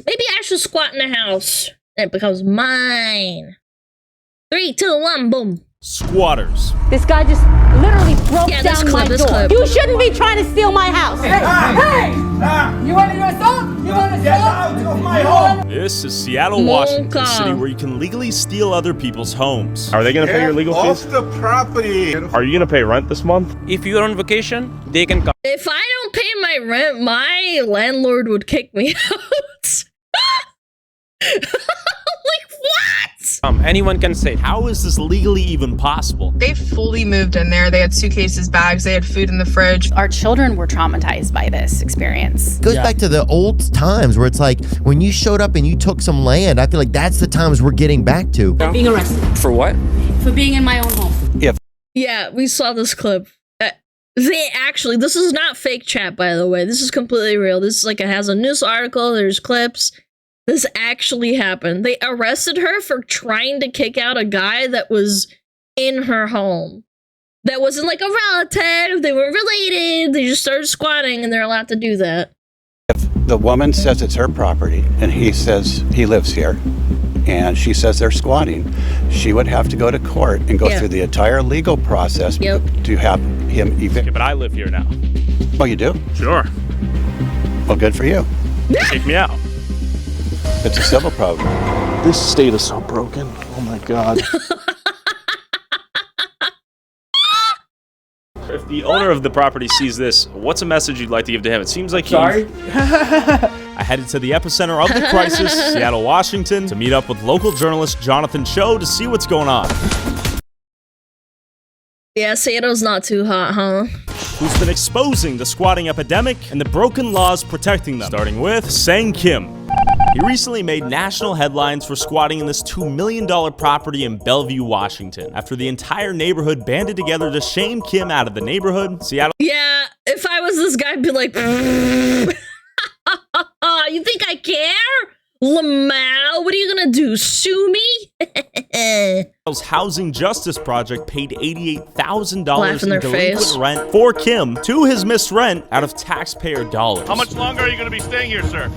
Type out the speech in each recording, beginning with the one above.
Maybe I should squat in the house. It becomes mine. 3, 2, 1, boom. Squatters. This guy just literally broke down my door. You shouldn't be trying to steal my house. Hey! You want to go assault? You want to get out of my home? This is Seattle, Washington, a city where you can legally steal other people's homes. Are they going to pay your legal fees? Off the property. Are you going to pay rent this month? If you're on vacation, they can come. If I don't pay my rent, my landlord would kick me out. Like, what? Anyone can say. How is this legally even possible? They fully moved in there. They had suitcases, bags, they had food in the fridge. Our children were traumatized by this experience. It goes back to the old times where it's like when you showed up and you took some land, I feel like that's the times we're getting back to. Being arrested. For what? For being in my own home. Yeah, we saw this clip. This is not fake chat, by the way. This is completely real. This is like, it has a news article, there's clips. This actually happened. They arrested her for trying to kick out a guy that was in her home. That wasn't like a relative, they weren't related, they just started squatting and they're allowed to do that. If the woman says it's her property and he says he lives here and she says they're squatting, she would have to go to court and go through the entire legal process to have him evict. Yeah, but I live here now. Oh, you do? Sure. Well, good for you. Kick me out. It's a civil problem. This state is so broken. Oh my God. If the owner of the property sees this, what's a message you'd like to give to him? It seems like Sorry? I headed to the epicenter of the crisis, Seattle, Washington, to meet up with local journalist Jonathan Cho to see what's going on. Yeah, Seattle's not too hot, huh? Who's been exposing the squatting epidemic and the broken laws protecting them, starting with Sang Kim. He recently made national headlines for squatting in this $2 million property in Belleview, Washington. After the entire neighborhood banded together to shame Kim out of the neighborhood, Seattle... Yeah, if I was this guy, I'd be like... You think I care? Lamau, what are you gonna do, sue me? Housing Justice Project paid $88,000 in delinquent rent for Kim to his missed rent out of taxpayer dollars. How much longer are you gonna be staying here, sir?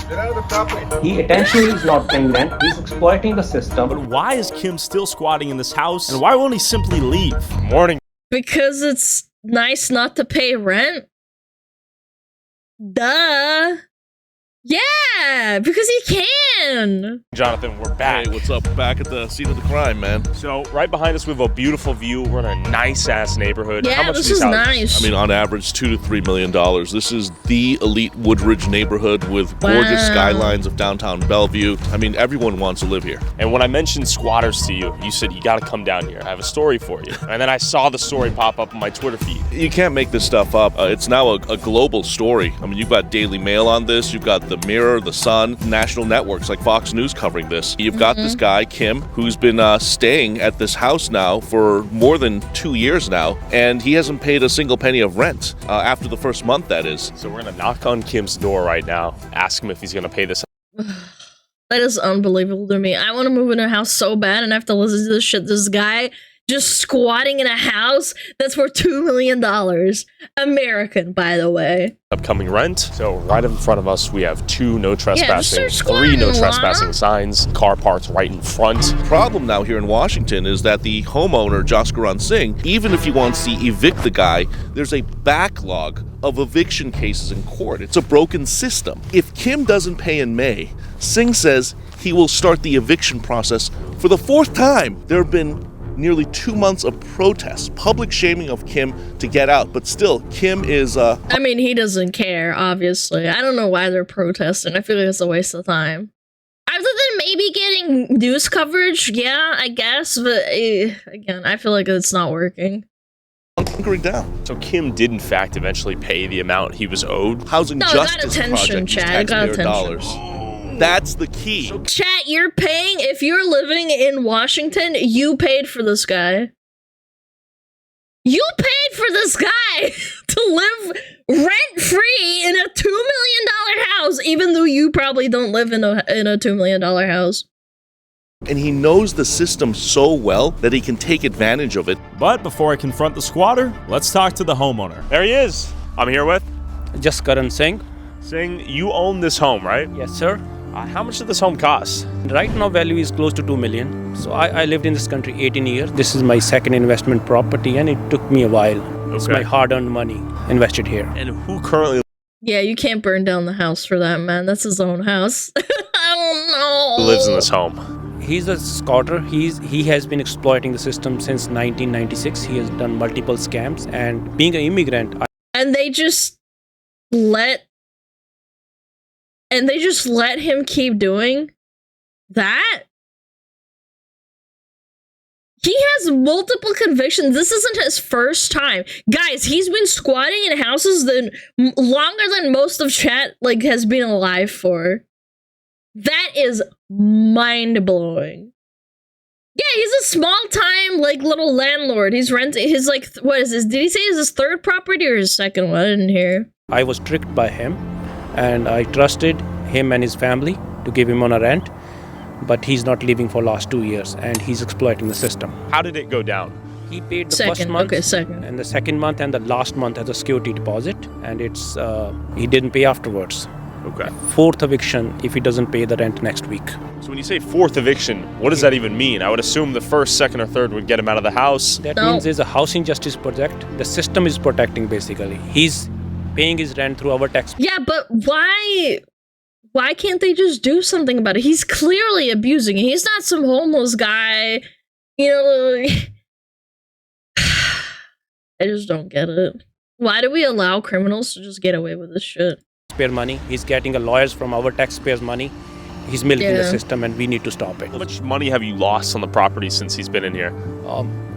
Get out of the property. He intentionally is not paying rent. He's exploiting the system. But why is Kim still squatting in this house? And why won't he simply leave? Morning. Because it's nice not to pay rent? Duh. Yeah, because he can. Jonathan, we're back. Hey, what's up? Back at the scene of the crime, man. So, right behind us, we have a beautiful view. We're in a nice-ass neighborhood. Yeah, How much this these is houses? nice. I mean, on average, $2 to $3 million. This is the elite Woodridge neighborhood with gorgeous skylines of downtown Bellevue. I mean, everyone wants to live here. And when I mentioned squatters to you, you said, you got to come down here. I have a story for you. And then I saw the story pop up on my Twitter feed. You can't make this stuff up. It's now a global story. I mean, you've got Daily Mail on this. You've got The Mirror, The Sun, national networks like Fox News covering this. You've got this guy, Kim, who's been staying at this house now for more than 2 years now, and he hasn't paid a single penny of rent after the first month, that is. So we're going to knock on Kim's door right now, ask him if he's going to pay this. That is unbelievable to me. I want to move in a house so bad and I have to listen to this shit. This guy just squatting in a house that's worth $2 million. American, by the way. Upcoming rent. So right in front of us, we have 2 no trespassing, just start 3 no squatting, trespassing signs, car parked right in front. Problem now here in Washington is that the homeowner, Jaskaran Singh, even if he wants to evict the guy, there's a backlog of eviction cases in court. It's a broken system. If Kim doesn't pay in May, Singh says he will start the eviction process for the 4th time. There have been nearly 2 months of protests, public shaming of Kim to get out, but still, Kim is I mean, he doesn't care, obviously. I don't know why they're protesting. I feel like it's a waste of time. Other than maybe getting news coverage, yeah, I guess, but again, I feel like it's not working. hunkering down. So Kim did in fact eventually pay the amount he was owed. Housing Justice Project is taxpayer dollars. That's the key. Chat, you're paying, if you're living in Washington, you paid for this guy. You paid for this guy to live rent-free in a $2 million house, even though you probably don't live in a $2 million house. And he knows the system so well that he can take advantage of it. But before I confront the squatter, let's talk to the homeowner. There he is. I'm here with Jaskaran Singh. Singh. You own this home, right? Yes, sir. How much did this home cost? Right now, value is close to 2 million. So I lived in this country 18 years. This is my second investment property, and it took me a while. Okay. It's my hard-earned money invested here. And who currently? Yeah, you can't burn down the house for that, man. That's his own house. I don't know. Who lives in this home? He's a squatter. He has been exploiting the system since 1996. He has done multiple scams, and being an immigrant. And they just let him keep doing that? He has multiple convictions. This isn't his first time. Guys, he's been squatting in houses longer than most of chat has been alive for. That is mind-blowing. Yeah, he's a small-time, little landlord. He's renting his, what is this? Did he say it's his third property or his second one? I didn't hear. I was tricked by him, and I trusted him and his family to give him on a rent, but he's not leaving for last 2 years, and he's exploiting the system. How did it go down? He paid the first month, and the second month, and the last month as a security deposit, and he didn't pay afterwards. Okay. Fourth eviction if he doesn't pay the rent next week. So when you say fourth eviction, what does that even mean? I would assume the first, second, or third would get him out of the house. That means there's a housing justice project. The system is protecting, basically. He's paying his rent through our tax. Yeah, but why can't they just do something about it? He's clearly abusing it. He's not some homeless guy. I just don't get it. Why do we allow criminals to just get away with this shit? Taxpayer money. He's getting lawyers from our taxpayers' money. He's milking the system, and we need to stop it. How much money have you lost on the property since he's been in here?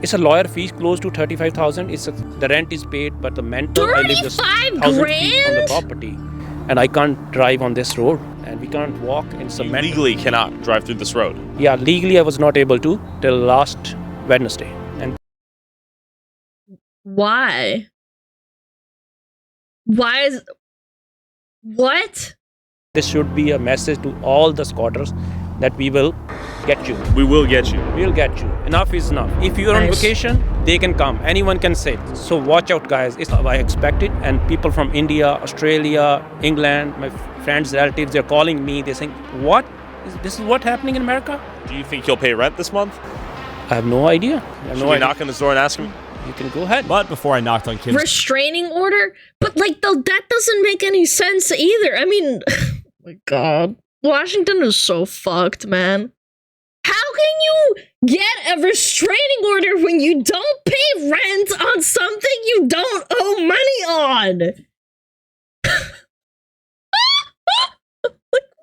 It's a lawyer fee close to 35,000. The rent is paid, but the mental. I live just 1,000 feet from the property, and I can't drive on this road, and we can't walk in some. You legally cannot drive through this road. Yeah, legally I was not able to till last Wednesday. And why? Why is what? This should be a message to all the squatters that we will get you. We will get you. We'll get you. Enough is enough. If you are on vacation, they can come. Anyone can sit. So watch out, guys. It's what I expected. And people from India, Australia, England, my friends, relatives, they're calling me. They're saying, what? This is what happening in America? Do you think he'll pay rent this month? I have no idea. Should we knock on his door and ask him? You can go ahead. But before I knocked on Kim's restraining order? But that doesn't make any sense either. I mean, oh my God. Washington is so fucked, man. How can you get a restraining order when you don't pay rent on something you don't owe money on?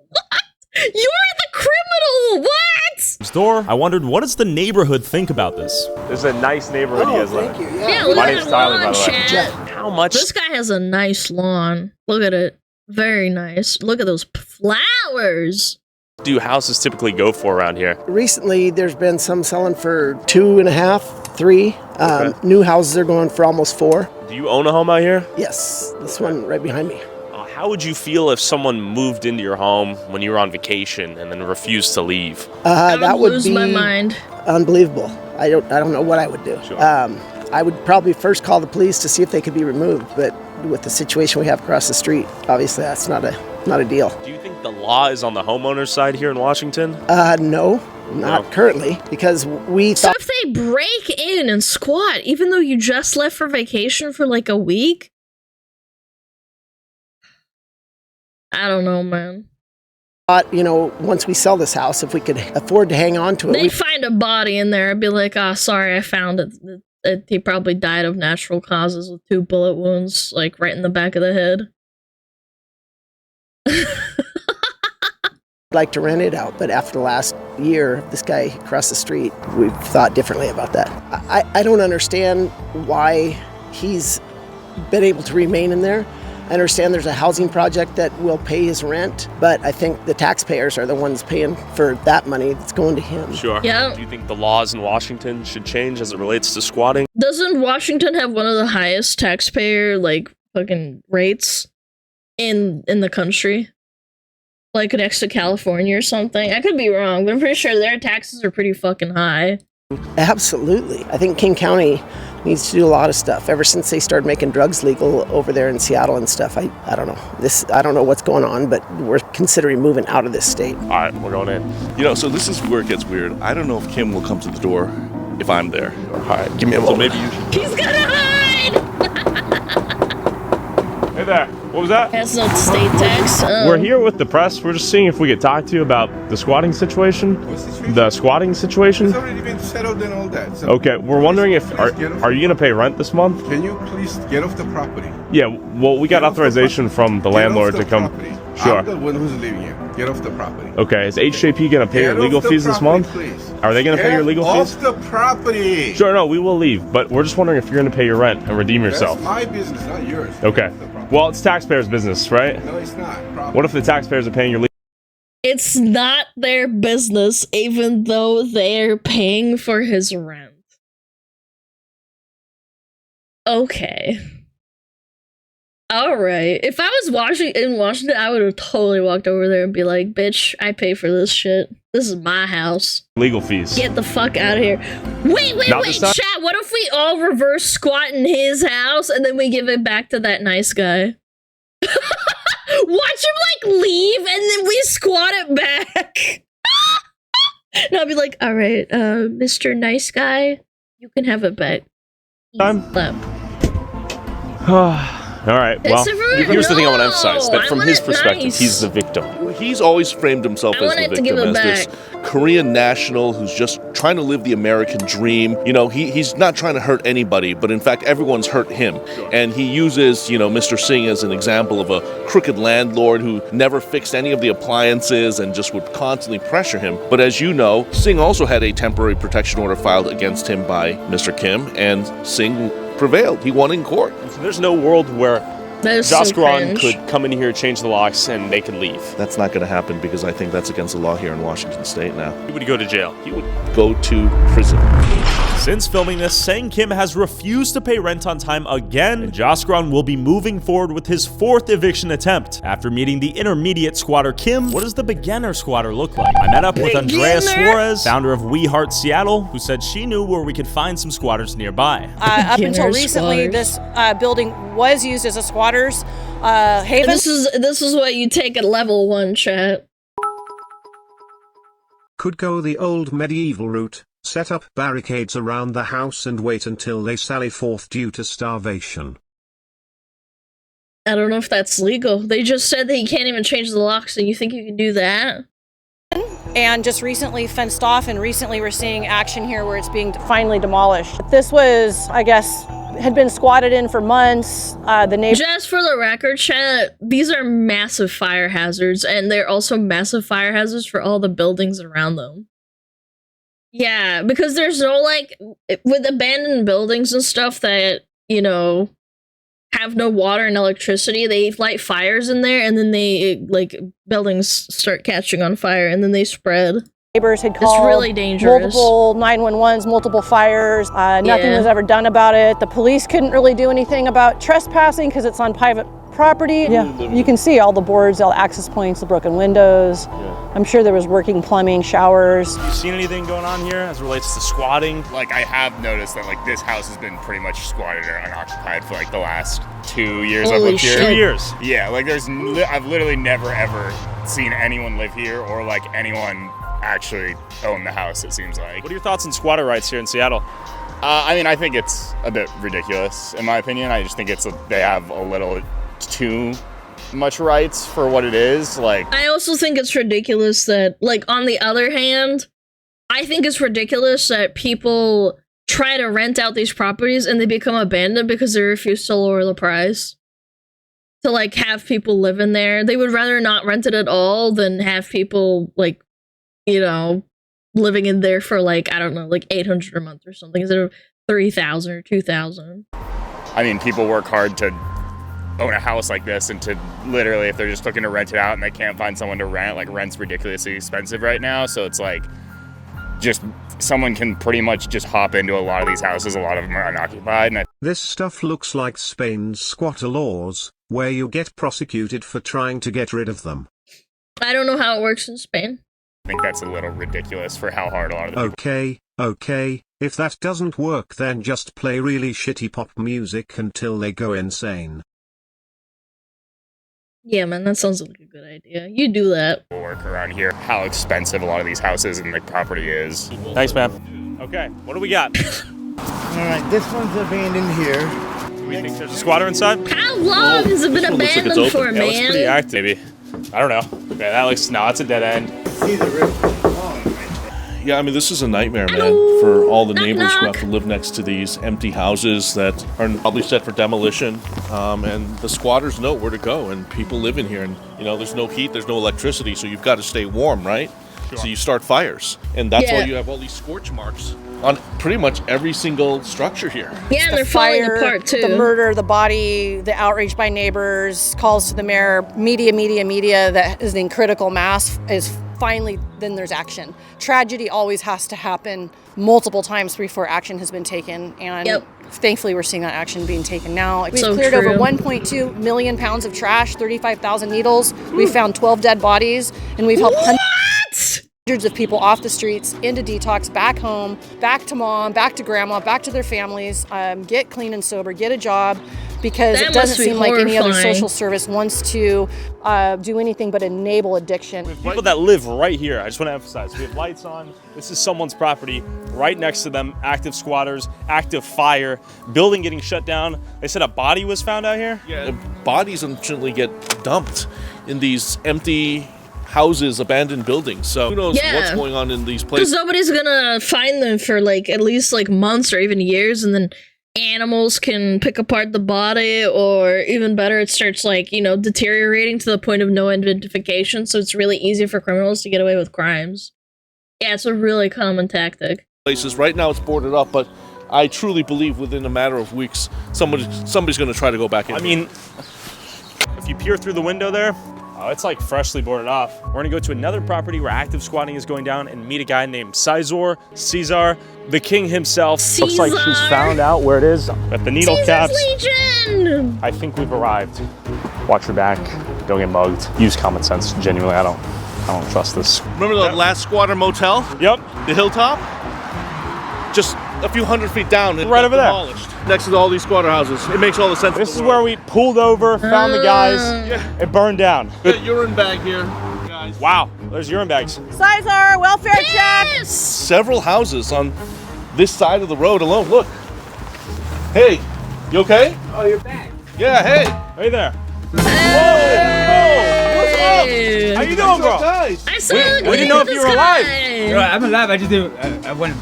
What? You're the criminal! What? Store. I wondered, what does the neighborhood think about this? This is a nice neighborhood you guys live in. Yeah, look My at name's that Tyler, by lawn, the way. Chad. How much? This guy has a nice lawn. Look at it. Very nice. Look at those flowers. Do houses typically go for around here? Recently, there's been some selling for 2.5, 3. New houses are going for almost 4. Do you own a home out here? Yes, this one right behind me. How would you feel if someone moved into your home when you were on vacation and then refused to leave? That would lose be my mind. Unbelievable. I don't know what I would do. Sure. I would probably first call the police to see if they could be removed, but with the situation we have across the street, obviously that's not a deal. Do you think the law is on the homeowner's side here in Washington? No, not currently, because we So thought. if they break in and squat, even though you just left for vacation for like a week? I don't know, man. Once we sell this house, if we could afford to hang on to it. They'd find a body in there. I'd be like, sorry, I found it. He probably died of natural causes with 2 bullet wounds, like right in the back of the head. I'd like to rent it out, but after the last year, this guy across the street, we've thought differently about that. I don't understand why he's been able to remain in there. I understand there's a housing project that will pay his rent, but I think the taxpayers are the ones paying for that money that's going to him. Sure. Yeah. Do you think the laws in Washington should change as it relates to squatting? Doesn't Washington have one of the highest taxpayer, fucking rates in the country? like next to California or something. I could be wrong, but I'm pretty sure their taxes are pretty fucking high. Absolutely. I think King County needs to do a lot of stuff. Ever since they started making drugs legal over there in Seattle and stuff, I don't know. I don't know what's going on, but we're considering moving out of this state. All right, we're going in. You know, so this is where it gets weird. I don't know if Kim will come to the door if I'm there. All right, give me a moment. So maybe you should. He's gonna hide! Hey there, what was that? That's not state tax. We're here with the press. We're just seeing if we could talk to you about the squatting situation. What situation? The squatting situation. It's already been settled and all that. So Okay, we're wondering if are you gonna pay rent this month? Can you please get off the property? Yeah, well, we got authorization from the landlord to come. Sure. I'm the one who's living here. Get off the property. Okay, is HJP gonna pay your Get legal off the fees this property, month? please. Are they gonna pay your legal Get fees? off the property. Sure, no, we will leave, but we're just wondering if you're gonna pay your rent and redeem yourself. That's my business, not yours. Okay. Well, it's taxpayers' business, right? No, it's not. What if the taxpayers are paying your legal? It's not their business, even though they're paying for his rent. Okay. Alright. If I was in Washington, I would have totally walked over there and be like, bitch, I pay for this shit. This is my house. Legal fees. Get the fuck out of here. Wait, chat, what if we all reverse squat in his house and then we give it back to that nice guy? Watch him, like, leave and then we squat it back. And I'll be like, alright, Mr. Nice Guy, you can have it back. All right, well, here's the thing I want to emphasize, that from his perspective, he's the victim. He's always framed himself as the victim, as this Korean national who's just trying to live the American dream. You know, he's not trying to hurt anybody, but in fact, everyone's hurt him. And he uses, you know, Mr. Singh as an example of a crooked landlord who never fixed any of the appliances and just would constantly pressure him. But as you know, Singh also had a temporary protection order filed against him by Mr. Kim, and Singh prevailed. He won in court. So there's no world where Jaskaran could come in here, change the locks, and they could leave. That's not going to happen because I think that's against the law here in Washington State now. He would go to jail. He would go to prison. Since filming this, Sang Kim has refused to pay rent on time again, and Jaskaran will be moving forward with his 4th eviction attempt. After meeting the intermediate squatter Kim, what does the beginner squatter look like? I met up with Andrea Suarez, founder of We Heart Seattle, who said she knew where we could find some squatters nearby. Up until recently, this building was used as a squatter's haven. This is what you take at level 1, chat. Could go the old medieval route. Set up barricades around the house and wait until they sally forth due to starvation. I don't know if that's legal. They just said that you can't even change the locks, and you think you can do that? And just recently fenced off, and recently we're seeing action here where it's being finally demolished. This was, I guess, had been squatted in for months. The neighbor. Just for the record, chat, these are massive fire hazards, and they're also massive fire hazards for all the buildings around them. Yeah, because there's no, like, with abandoned buildings and stuff that, you know, have no water and electricity, they light fires in there, and then buildings start catching on fire, and then they spread. Neighbors had called. It's really dangerous. Multiple 911s, multiple fires. Nothing was ever done about it. The police couldn't really do anything about trespassing because it's on private property. Yeah, you can see all the boards, all the access points, the broken windows. Yeah. I'm sure there was working plumbing, showers. You seen anything going on here as it relates to squatting? Like, I have noticed that, like, this house has been pretty much squatted or unoccupied for, like, the last 2 years I've lived here. 2 years? Yeah, like, I've literally never, ever seen anyone live here or, like, anyone actually own the house, it seems like. What are your thoughts on squatter rights here in Seattle? I mean, I think it's a bit ridiculous, in my opinion. I just think they have a little too much rights for what it is. Like, I also think it's ridiculous that, like, on the other hand, I think it's ridiculous that people try to rent out these properties and they become abandoned because they refuse to lower the price to, like, have people live in there. They would rather not rent it at all than have people, like, you know, living in there for, like, I don't know, like $800 a month or something instead of $3,000 or $2,000. I mean, people work hard to own a house like this, and to literally, if they're just looking to rent it out and they can't find someone to rent, like, rent's ridiculously expensive right now. So it's like, just someone can pretty much just hop into a lot of these houses. A lot of them are unoccupied. And this stuff looks like Spain's squatter laws, where you get prosecuted for trying to get rid of them. I don't know how it works in Spain. I think that's a little ridiculous for how hard a lot of the people. Okay. If that doesn't work, then just play really shitty pop music until they go insane. Yeah, man, that sounds like a good idea. You do that. Work around here, how expensive a lot of these houses and the property is. Thanks, man. Okay, what do we got? Alright, this one's abandoned here. Do we think there's a squatter inside? How long has it been abandoned for, man? It looks pretty active. Maybe. I don't know. Okay, that looks, no, it's a dead end. See the roof. Yeah, I mean, this is a nightmare, man, for all the neighbors who have to live next to these empty houses that are probably set for demolition. And the squatters know where to go, and people live in here. And, you know, there's no heat, there's no electricity, so you've got to stay warm, right? Sure. So you start fires. And that's why you have all these scorch marks on pretty much every single structure here. Yeah, and they're falling apart, too. The murder, the body, the outrage by neighbors, calls to the mayor, media that is in critical mass is finally, then there's action. Tragedy always has to happen multiple times before action has been taken, and thankfully we're seeing that action being taken now. We've cleared over 1.2 million pounds of trash, 35,000 needles. We found 12 dead bodies, and we've helped hundreds of people off the streets into detox, back home, back to mom, back to grandma, back to their families, get clean and sober, get a job, because it doesn't seem like any other social service wants to do anything but enable addiction. People that live right here, I just want to emphasize, we have lights on. This is someone's property right next to them, active squatters, active fire, building getting shut down. They said a body was found out here? Yeah, bodies unfortunately get dumped in these empty houses, abandoned buildings. So who knows what's going on in these places. Because nobody's gonna find them for like at least like months or even years, and then animals can pick apart the body, or even better, it starts like, you know, deteriorating to the point of no identification, so it's really easy for criminals to get away with crimes. Yeah, it's a really common tactic. Places right now it's boarded up, but I truly believe within a matter of weeks somebody's going to try to go back in. I mean, if you peer through the window there, oh, it's like freshly boarded off. We're gonna go to another property where active squatting is going down and meet a guy named Cesar, the king himself. Looks like she's found out where it is at the needle caps. Legion! I think we've arrived. Watch your back, don't get mugged. Use common sense, genuinely, I don't trust this. Remember the last squatter motel? Yep. The hilltop? Just a few hundred feet down. It right over there. Demolished. Next to all these squatter houses. It makes all the sense. This is where we pulled over, found the guys. It burned down. Urine bag here, guys. Wow, there's urine bags. Cesar, welfare check. Several houses on this side of the road alone. Look. Hey, you okay? Oh, you're back. Yeah, hey. Hey there. Hey. What's up? How you doing, bro? Guys? I saw we didn't know if you were alive. Bro, I'm alive. I just didn't. I want to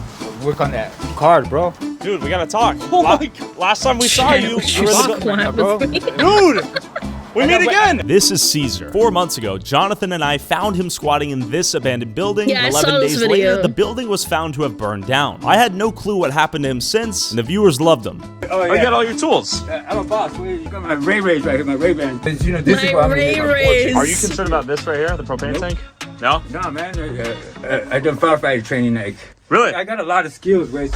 work on that card, bro. Dude, we gotta talk. Oh my God. Last time we saw you, you were in the bro. Dude! We meet again! This is Caesar. 4 months ago, Jonathan and I found him squatting in this abandoned building. Yeah, and I 11 saw this days video. later, the building was found to have burned down. I had no clue what happened to him since, and the viewers loved him. Oh, yeah. I got all your tools. I'm a boss. You got my Ray-Rays right here, my Ray-Ban. You know, this is what I'm Ray-Rays. Are you concerned about this right here, the propane tank? No? No, man. I done firefighter training. Like, really? I got a lot of skills, Ray.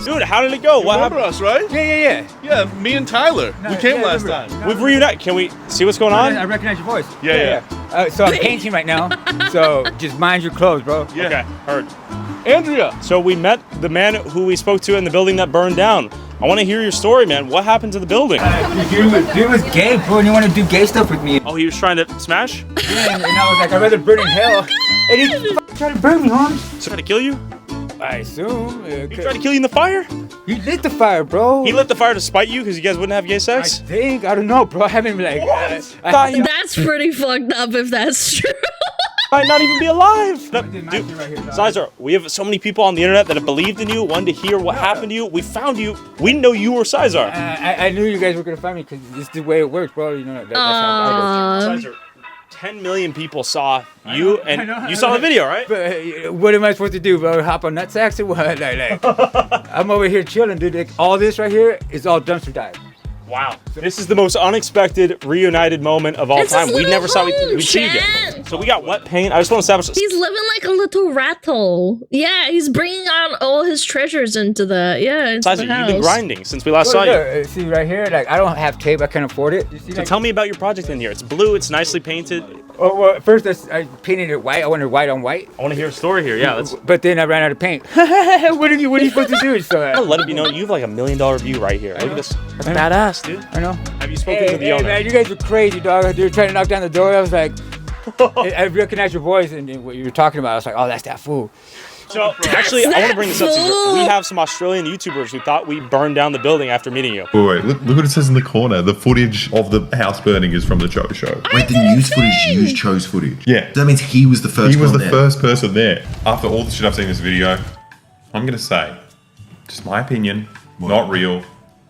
Dude, how did it go? You what remember happened? us, right? Yeah. Yeah, me and Tyler. No, we came yeah, last remember. time. We've reunited. Can we see what's going on? I recognize your voice. Yeah. So I'm painting right now. So just mind your clothes, bro. Yeah. Okay, heard. Andrea. So we met the man who we spoke to in the building that burned down. I want to hear your story, man. What happened to the building? Dude was gay, bro, and he wanted to do gay stuff with me. Oh, he was trying to smash? Yeah, and I was like, I'd rather burn in hell. And he tried to burn me, Holmes. So trying to kill you? I assume. He tried to kill you in the fire? He lit the fire, bro. He lit the fire to spite you because you guys wouldn't have gay I sex? think. I don't know, bro. I haven't been like... That's pretty fucked up if that's true. Might not even be alive. No, Dude, dude, Cesar, we have so many people on the internet that have believed in you, wanted to hear what happened to you. We found you. We didn't know you were Cesar. I knew you guys were going to find me because this is the way it works, bro. You know, that's how it Cesar, 10 million people saw you, and you saw the video, right? But what am I supposed to do, bro? Hop on nutsacks or what? I'm over here chilling, dude. Like, all this right here is all dumpster dive. Wow. This is the most unexpected reunited moment of all time. We never saw we'd see you again. So we got wet paint. I just want to establish. He's living like a little rattle. Yeah, he's bringing on all his treasures into the into the house. You've been grinding since we last saw you. See right here, like I don't have tape. I can't afford it. So tell me about your project in here. It's blue. It's nicely painted. Oh, well, first I painted it white. I wanted white on white. I want to hear a story here. Yeah, but then I ran out of paint. What are you supposed to do? So let it be known you have like $1 million view right here. Look at this. That's badass, dude. I know. Have you spoken to the owner? Man, you guys are crazy, dog. They were trying to knock down the door. I was like, I recognized your voice and what you were talking about. I was like, oh, that's that fool. So actually, I want to bring this up, Caesar. We have some Australian YouTubers who thought we burned down the building after meeting you. Wait, look what it says in the corner. The footage of the house burning is from the Cho show. Wait, the news footage used Cho's footage? Yeah. That means he was the first one there. He was the first person there. After all the shit I've seen in this video, I'm going to say, just my opinion, not real.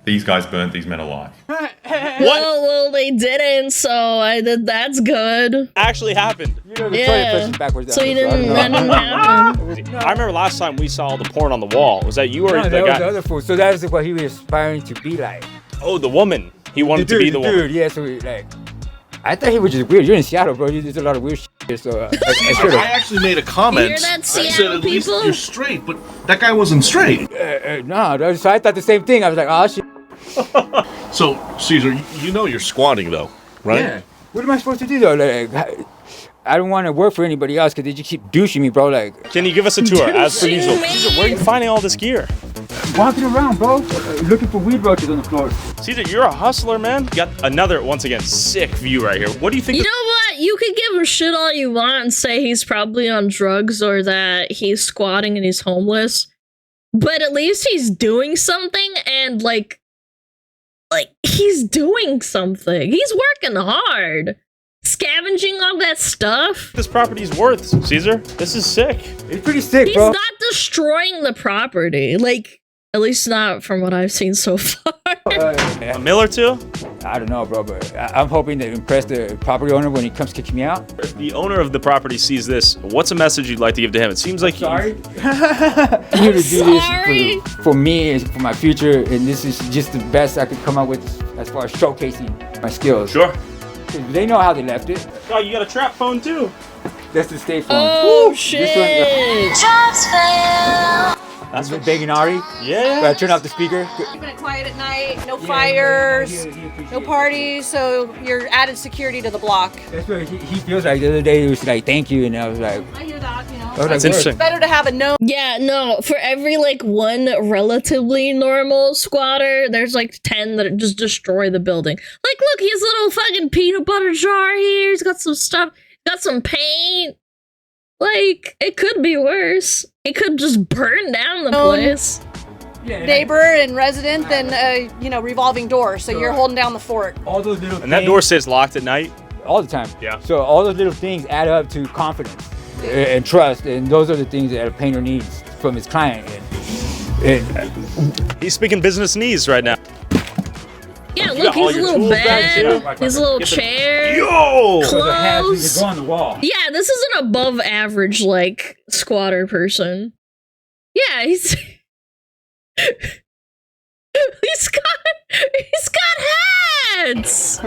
These guys burnt these men alive. Well, they didn't, so that's good. Actually happened. Yeah. So you didn't happen. I remember last time we saw the porn on the wall. Was that you or no, the that guy? was the other fool. So that was what he was aspiring to be like. Oh, the woman. He wanted to be the woman. Dude, yeah. So I thought he was just weird. You're in Seattle, bro. There's a lot of weird shit. So I actually made a comment. Hear that, I said Seattle at least people? you're straight, but that guy wasn't straight. No, so I thought the same thing. I was like, oh shit. So, Caesar, you know you're squatting though, right? Yeah. What am I supposed to do though? Like, I don't want to work for anybody else because they just keep douching me, bro. Like, can you give us a tour as per usual? Caesar, where are you finding all this gear? Walking around, bro, looking for weed roaches on the floor. Caesar, you're a hustler, man. You got another, once again, sick view right here. What do you think? You know what? You could give him shit all you want and say he's probably on drugs or that he's squatting and he's homeless, but at least he's doing something and like he's doing something. He's working hard. Scavenging all that stuff. This property's worth, Caesar. This is sick. It's pretty sick, He's bro. not destroying the property. Like, at least not from what I've seen so far. A mill or two? I don't know, bro, but I'm hoping to impress the property owner when he comes kicking me out. If the owner of the property sees this, what's a message you'd like to give to him? It seems like sorry. I'm here to do this for me, for my future, and this is just the best I could come up with as far as showcasing my skills. Sure. They know how they left it. Oh, you got a trap phone too. That's the state phone. Oh, shit. This one, that's for begging Ari. Yeah. But I turn off the speaker. Keeping it quiet at night, no fires, no parties, so you're added security to the block. That's what he feels like. The other day he was like, thank you, and I was like, I hear that, you know. That's interesting. It's better to have a no. Yeah, no, for every like one relatively normal squatter, there's like 10 that just destroy the building. Like, look, he has a little fucking peanut butter jar here. He's got some stuff, got some paint. Like, it could be worse. He could just burn down the place. Neighbor and resident, then revolving door. So you're holding down the fort. All those little And that door stays locked at night? All the time. Yeah. So all those little things add up to confidence and trust, and those are the things that a painter needs from his client. And he's speaking business needs right now. Yeah, look, he's a little bed, his little chair, clothes. Go on the wall. Yeah, this is an above average, like, squatter person. Yeah, he's got hats!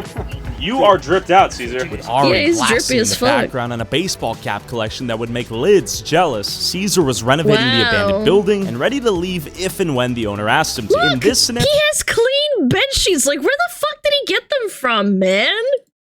You are dripped out, Caesar. With Ari he's drippy blasting in as the fuck. background and a baseball cap collection that would make lids jealous. Caesar was renovating the abandoned building and ready to leave if and when the owner asked him to. Look, In this scenario, he has clean bed sheets. Like, where the fuck did he get them from, man?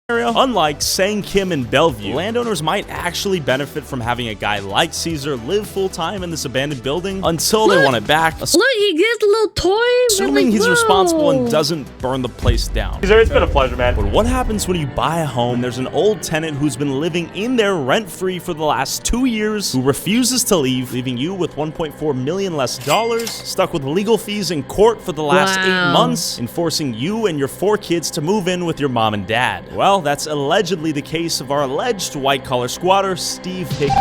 unlike Sang Kim in Belleview, landowners might actually benefit from having a guy like Caesar live full-time in this abandoned building until they want it back. Look, he gets a little toy. Assuming he's responsible and doesn't burn the place down. Caesar, it's been a pleasure, man. But what happens when you buy a home and there's an old tenant who's been living in there rent-free for the last 2 years, who refuses to leave, leaving you with $1.4 million less, stuck with legal fees in court for the last 8 months, and forcing you and your 4 kids to move in with your mom and dad? Well, that's allegedly the case of our alleged white-collar squatter, Steve Hickey.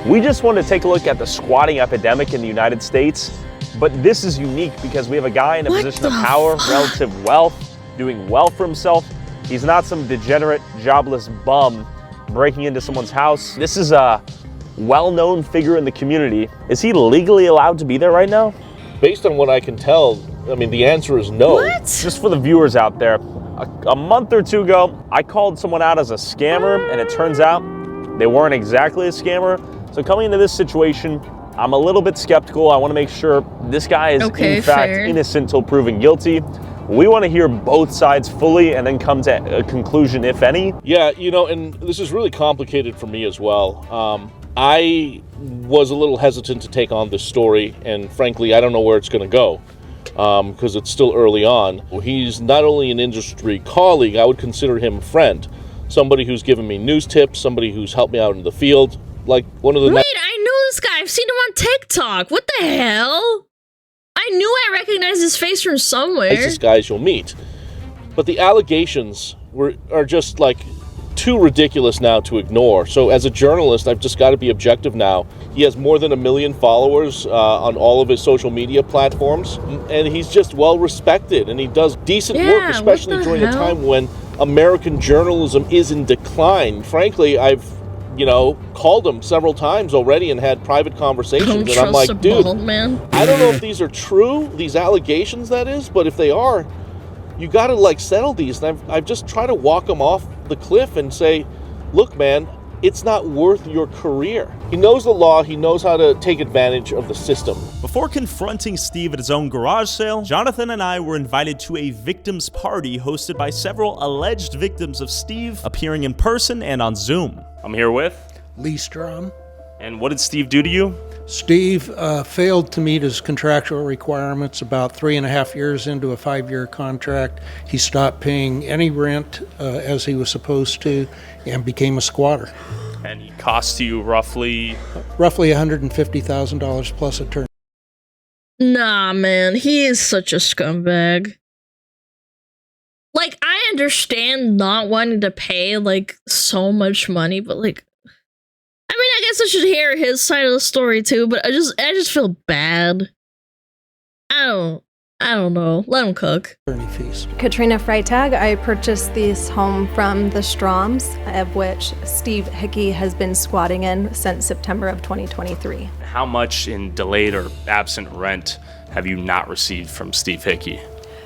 We just wanted to take a look at the squatting epidemic in the United States, but this is unique because we have a guy in a position of power, relative wealth, doing well for himself. He's not some degenerate, jobless bum breaking into someone's house. This is a well-known figure in the community. Is he legally allowed to be there right now? Based on what I can tell, I mean, the answer is no. Just for the viewers out there, A month or two ago, I called someone out as a scammer, and it turns out they weren't exactly a scammer. So coming into this situation, I'm a little bit skeptical. I want to make sure this guy is in fact innocent till proven guilty. We want to hear both sides fully and then come to a conclusion, if any. Yeah, you know, and this is really complicated for me as well. I was a little hesitant to take on this story, and frankly, I don't know where it's going to go because it's still early on. He's not only an industry colleague, I would consider him a friend. Somebody who's given me news tips, somebody who's helped me out in the field. Like one of the... Wait, I know this guy. I've seen him on TikTok. What the hell? I knew I recognized his face from somewhere. Nicest guys you'll meet. But the allegations are just like too ridiculous now to ignore. So as a journalist, I've just got to be objective now. He has more than 1 million followers on all of his social media platforms, and he's just well respected, and he does decent work, especially during a time when American journalism is in decline. Frankly, I've called him several times already and had private conversations, and I'm like, dude, I don't know if these are true, these allegations that is, but if they are, you got to like settle these. And I've just tried to walk him off the cliff and say, look, man, it's not worth your career. He knows the law. He knows how to take advantage of the system. Before confronting Steve at his own garage sale, Jonathan and I were invited to a victims party hosted by several alleged victims of Steve, appearing in person and on Zoom. I'm here with Lee Strom. And what did Steve do to you? Steve failed to meet his contractual requirements about 3.5 years into a 5-year contract. He stopped paying any rent as he was supposed to and became a squatter. And he cost you roughly $150,000 plus attorney. Nah, man, he is such a scumbag. Like, I understand not wanting to pay, like, so much money, but, like, I mean, I guess I should hear his side of the story, too, but I just feel bad. I don't know. Let him cook. Fees. Katrina Freitag. I purchased this home from the Stroms, of which Steve Hickey has been squatting in since September of 2023. How much in delayed or absent rent have you not received from Steve Hickey?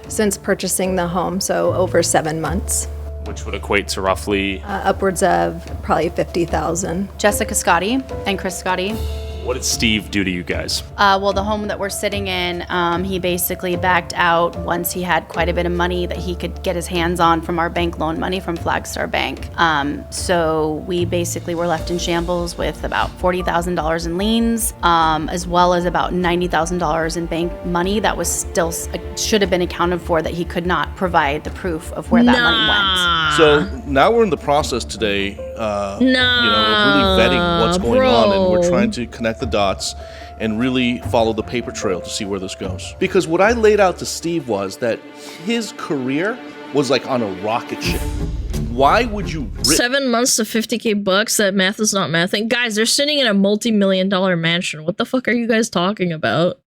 Since purchasing the home, so over 7 months. Which would equate to roughly? Upwards of probably $50,000. Jessica Scotti and Chris Scotti. What did Steve do to you guys? Well, the home that we're sitting in, he basically backed out once he had quite a bit of money that he could get his hands on from our bank loan money from Flagstar Bank. So we basically were left in shambles with about $40,000 in liens, as well as about $90,000 in bank money that was still should have been accounted for, that he could not provide the proof of where that money went. So now we're in the process today, of really vetting what's going on, and we're trying to connect the dots and really follow the paper trail to see where this goes. Because what I laid out to Steve was that his career was like on a rocket ship. Why would you 7 months to $50K bucks? That math is not mathing. Guys, they're sitting in a multi-million-dollar mansion. What the fuck are you guys talking about?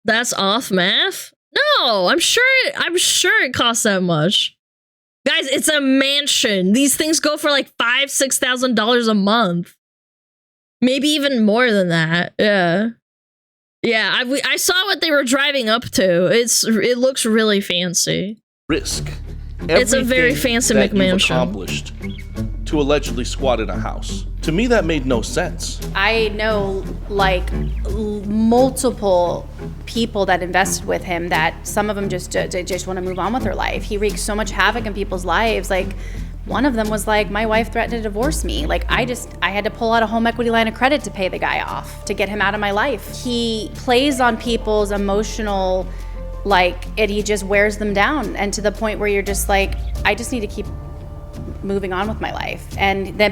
That's off math? No, I'm sure it costs that much. Guys, it's a mansion. These things go for like $5,000-$6,000 a month. Maybe even more than that. Yeah, I saw what they were driving up to. It looks really fancy. Risk. It's a very fancy that McMansion. You've accomplished to allegedly squat in a house. To me, that made no sense. I know like multiple people that invested with him that some of them just want to move on with their life. He wreaks so much havoc in people's lives. Like, one of them was like, my wife threatened to divorce me. Like, I had to pull out a home equity line of credit to pay the guy off, to get him out of my life. He plays on people's emotional, he just wears them down, and to the point where you're just like, I just need to keep moving on with my life.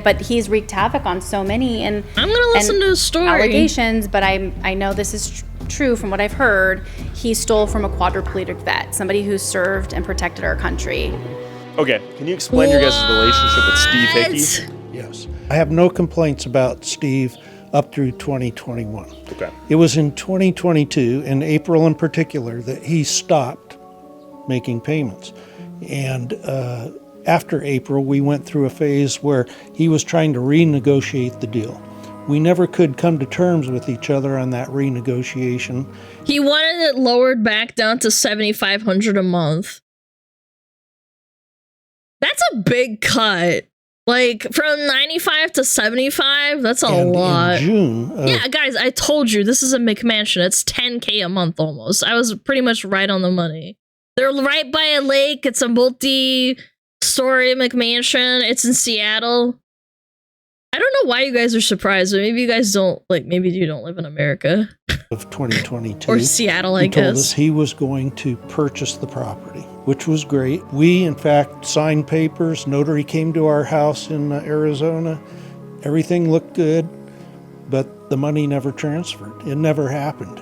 But he's wreaked havoc on so many, and I'm gonna listen to his story. Allegations, but I know this is true from what I've heard. He stole from a quadriplegic vet, somebody who served and protected our country. Okay, can you explain your guys' relationship with Steve Hickey? Yes. I have no complaints about Steve up through 2021. Okay. It was in 2022, in April in particular, that he stopped making payments. And after April, we went through a phase where he was trying to renegotiate the deal. We never could come to terms with each other on that renegotiation. He wanted it lowered back down to $7,500 a month. That's a big cut. Like, from 95 to 75, that's a lot. In June. Yeah, guys, I told you, this is a McMansion. It's $10K a month almost. I was pretty much right on the money. They're right by a lake. It's a multi-story McMansion. It's in Seattle. I don't know why you guys are surprised, but maybe you guys don't, like, maybe you don't live in America. Of 2022. Or Seattle, I he told guess. us he was going to purchase the property, which was great. We, in fact, signed papers. Notary came to our house in Arizona. Everything looked good, but the money never transferred. It never happened.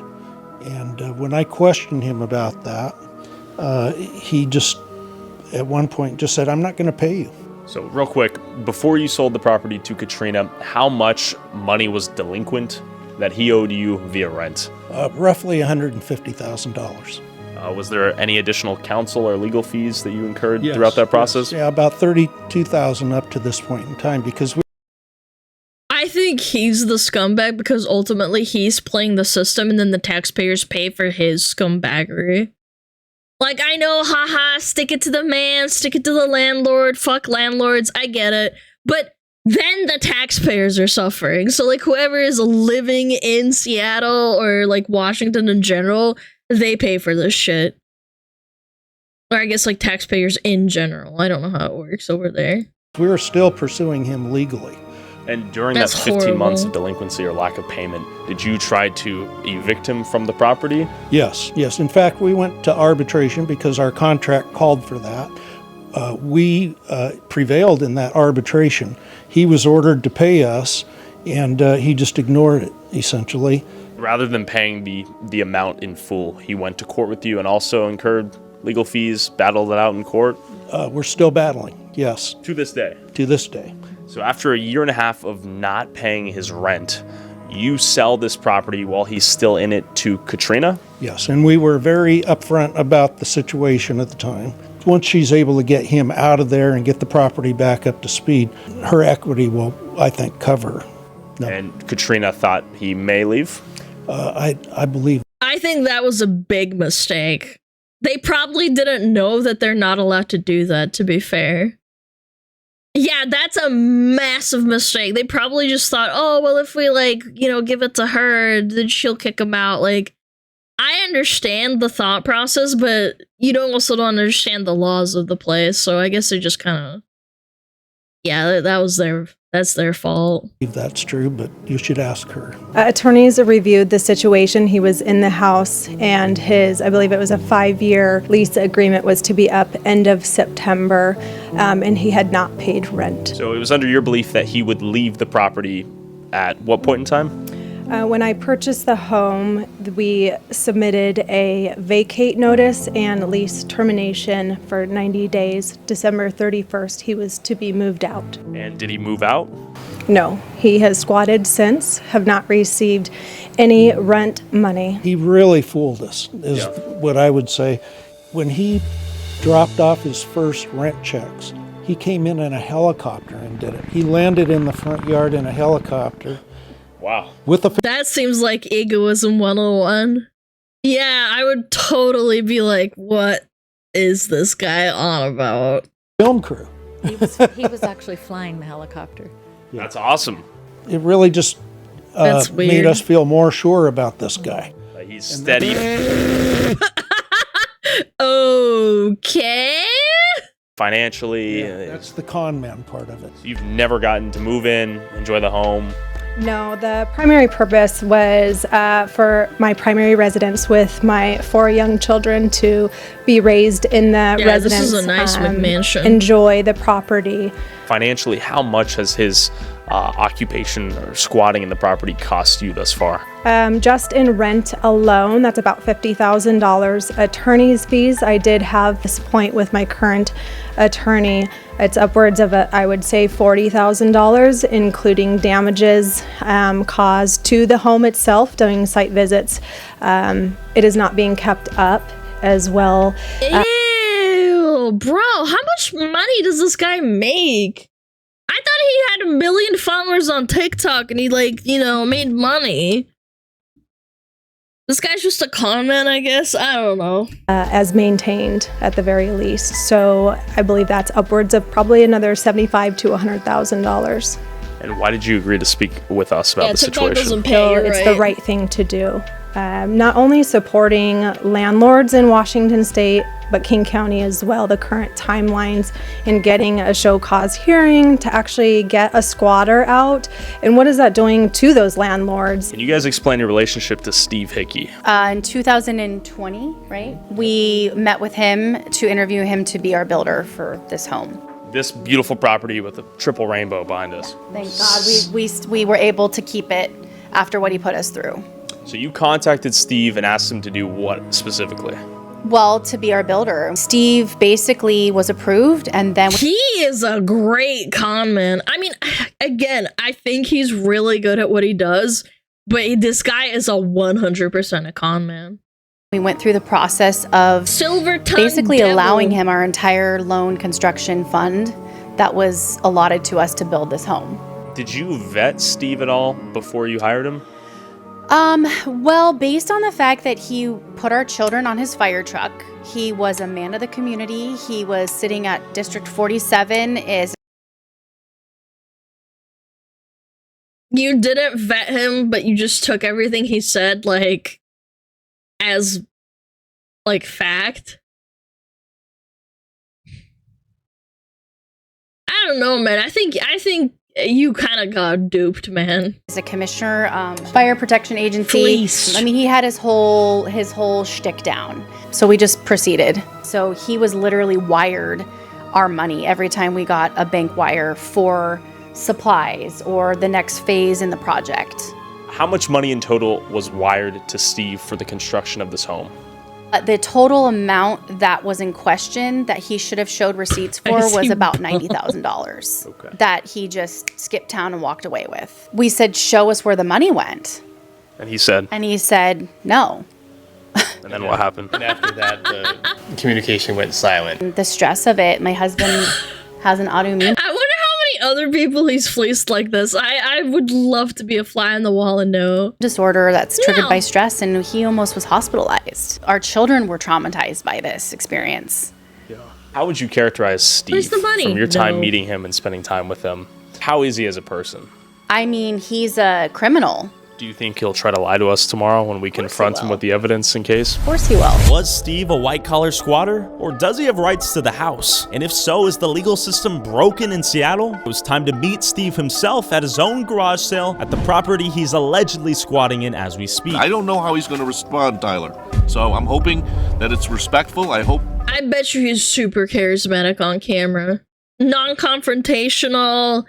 And when I questioned him about that, he just, at one point, just said, "I'm not going to pay you." So real quick, before you sold the property to Katrina, how much money was delinquent that he owed you via rent? Roughly $150,000. Was there any additional counsel or legal fees that you incurred throughout that process? Yes. Yeah, about $32,000 up to this point in time, because I think he's the scumbag because ultimately he's playing the system and then the taxpayers pay for his scumbaggery. Like, I know, haha, stick it to the man, stick it to the landlord, fuck landlords, I get it. But then the taxpayers are suffering. So, like, whoever is living in Seattle or, like, Washington in general, they pay for this shit. Or I guess, like, taxpayers in general. I don't know how it works over there. we were still pursuing him legally. And during That's that 15 months horrible. of delinquency or lack of payment, did you try to evict him from the property? Yes. In fact, we went to arbitration because our contract called for that. We prevailed in that arbitration. He was ordered to pay us, and he just ignored it, essentially. Rather than paying the amount in full, he went to court with you and also incurred legal fees, battled it out in court? We're still battling, yes. To this day? To this day. So after a year and a half of not paying his rent, you sell this property while he's still in it to Katrina? Yes, and we were very upfront about the situation at the time. Once she's able to get him out of there and get the property back up to speed, her equity will, I think, cover her. No. And Katrina thought he may leave? I believe. I think that was a big mistake. They probably didn't know that they're not allowed to do that, to be fair. Yeah, that's a massive mistake. They probably just thought, oh, well, if we, give it to her, then she'll kick him out. I understand the thought process, but you also don't understand the laws of the place, so I guess they just kind of... Yeah, that's their fault. That's true, but you should ask her. Attorneys reviewed the situation. He was in the house, and I believe it was a 5-year lease agreement was to be up end of September, and he had not paid rent. So it was under your belief that he would leave the property at what point in time? When I purchased the home, we submitted a vacate notice and lease termination for 90 days. December 31st, he was to be moved out. And did he move out? No, he has squatted since, have not received any rent money. He really fooled us, is what I would say. When he dropped off his first rent checks, he came in a helicopter and did it. He landed in the front yard in a helicopter. Wow. That seems like egoism 101. Yeah, I would totally be like, what is this guy on about? Film crew. He was actually flying the helicopter. That's awesome. It really just That's weird. made us feel more sure about this guy. He's steady. Okay. Financially. That's the con man part of it. You've never gotten to move in, enjoy the home. No, the primary purpose was for my primary residence with my 4 young children to be raised in the residence. This is a nice McMansion. Enjoy the property. Financially, how much has his occupation or squatting in the property cost you thus far? Just in rent alone, that's about $50,000. Attorney's fees, I did have this point with my current attorney. It's upwards of, I would say, $40,000, including damages caused to the home itself during site visits. It is not being kept up as well. Ew, bro, how much money does this guy make? I thought he had 1 million followers on TikTok and he made money. This guy's just a con man, I guess. I don't know. As maintained at the very least. So I believe that's upwards of probably another $75,000 to $100,000. And why did you agree to speak with us about the TikTok situation? doesn't pay, So you're it's right. the right thing to do. Not only supporting landlords in Washington State, but King County as well, the current timelines in getting a show cause hearing to actually get a squatter out. And what is that doing to those landlords? Can you guys explain your relationship to Steve Hickey? In 2020, right, we met with him to interview him to be our builder for this home. This beautiful property with a triple rainbow behind us. Thank God we were able to keep it after what he put us through. So you contacted Steve and asked him to do what specifically? Well, to be our builder. Steve basically was approved, and then he is a great con man. I mean, again, I think he's really good at what he does, but this guy is a 100% a con man. we went through the process of basically allowing him our entire loan construction fund that was allotted to us to build this home. Did you vet Steve at all before you hired him? Well, based on the fact that he put our children on his fire truck, he was a man of the community. He was sitting at District 47 You didn't vet him, but you just took everything he said, like, as, like, fact. I don't know, man. I think you kind of got duped, man. He's a commissioner, fire protection agency. Police. I mean, he had his whole shtick down. So we just proceeded. So he was literally wired our money every time we got a bank wire for supplies or the next phase in the project. How much money in total was wired to Steve for the construction of this home? The total amount that was in question that he should have showed receipts for was about $90,000 that he just skipped town and walked away with. We said, show us where the money went. And he said? And he said, no. And then what happened? And after that, the communication went silent. The stress of it, my husband has an autoimmune. I wonder how many other people he's fleeced like this. I would love to be a fly on the wall and know. Disorder that's triggered by stress, and he almost was hospitalized. Our children were traumatized by this experience. How would you characterize Steve Where's the money? from your time No. meeting him and spending time with him? How is he as a person? I mean, he's a criminal. Do you think he'll try to lie to us tomorrow when we confront him with the evidence in case? Of course he will. Was Steve a white-collar squatter, or does he have rights to the house? And if so, is the legal system broken in Seattle? It was time to meet Steve himself at his own garage sale at the property he's allegedly squatting in as we speak. I don't know how he's going to respond, Tyler. So I'm hoping that it's respectful. I bet you he's super charismatic on camera. Non-confrontational,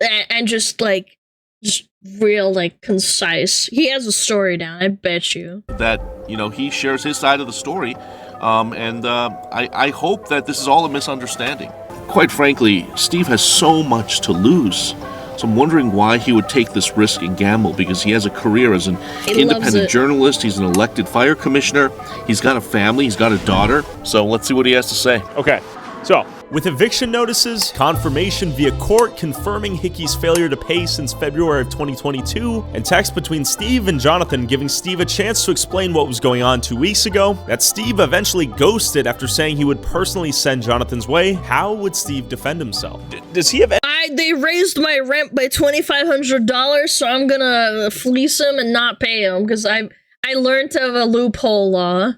and just real, concise. He has a story down, I bet you. that, he shares his side of the story. I hope that this is all a misunderstanding. Quite frankly, Steve has so much to lose. So I'm wondering why he would take this risk and gamble, because he has a career as an independent journalist. He's an elected fire commissioner. He's got a family. He's got a daughter. So let's see what he has to say. Okay, so with eviction notices, confirmation via court confirming Hickey's failure to pay since February of 2022, and text between Steve and Jonathan giving Steve a chance to explain what was going on 2 weeks ago, that Steve eventually ghosted after saying he would personally send Jonathan's way, how would Steve defend himself? Does he have They raised my rent by $2,500, so I'm gonna fleece him and not pay him, because I learned of a loophole law.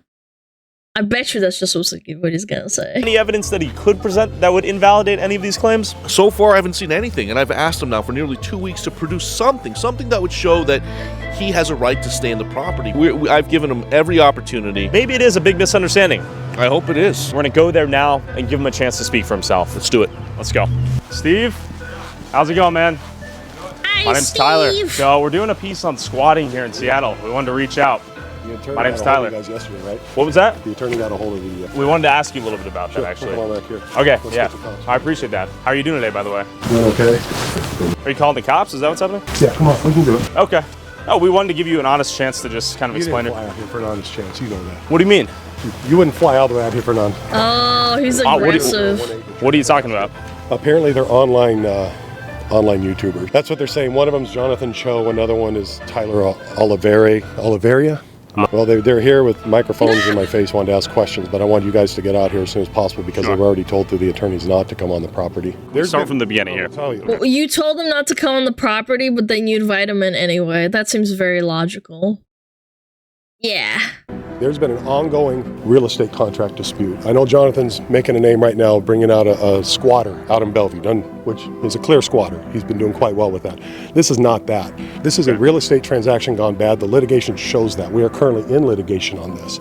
I bet you that's just what he's gonna say. any evidence that he could present that would invalidate any of these claims? So far, I haven't seen anything, and I've asked him now for nearly 2 weeks to produce something that would show that he has a right to stay in the property. I've given him every opportunity. Maybe it is a big misunderstanding. I hope it is. We're gonna go there now and give him a chance to speak for himself. Let's do it. Let's go. Steve, how's it going, man? Hi, My name's Steve. Tyler. So we're doing a piece on squatting here in Seattle. We wanted to reach out. My name's Tyler. You guys yesterday, right? What was that? The attorney got a hold of the. We wanted to ask you a little bit about that, actually. Come on back here. Okay, Let's yeah. get your comments. I appreciate that. How are you doing today, by the way? Doing okay. Are you calling the cops? Is that what's happening? Yeah, come on, we can do it. Okay. Oh, we wanted to give you an honest chance to just kind of explain You it. didn't fly out here for an honest chance. You know that. What do you mean? You wouldn't fly all the way out here for none. Oh, he's aggressive. What are you talking about? Apparently, they're online YouTubers. That's what they're saying. One of them's Jonathan Cho. Another one is TylerOliveira. Well, they're here with microphones in my face, wanted to ask questions, but I want you guys to get out here as soon as possible because they were already told through the attorneys not to come on the property. Start from the beginning here. Well, you told them not to come on the property, but then you invite them in anyway. That seems very logical. Yeah. There's been an ongoing real estate contract dispute. I know Jonathan's making a name right now, bringing out a squatter out in Bellevue, which is a clear squatter. He's been doing quite well with that. This is not that. This is a real estate transaction gone bad. The litigation shows that. We are currently in litigation on this.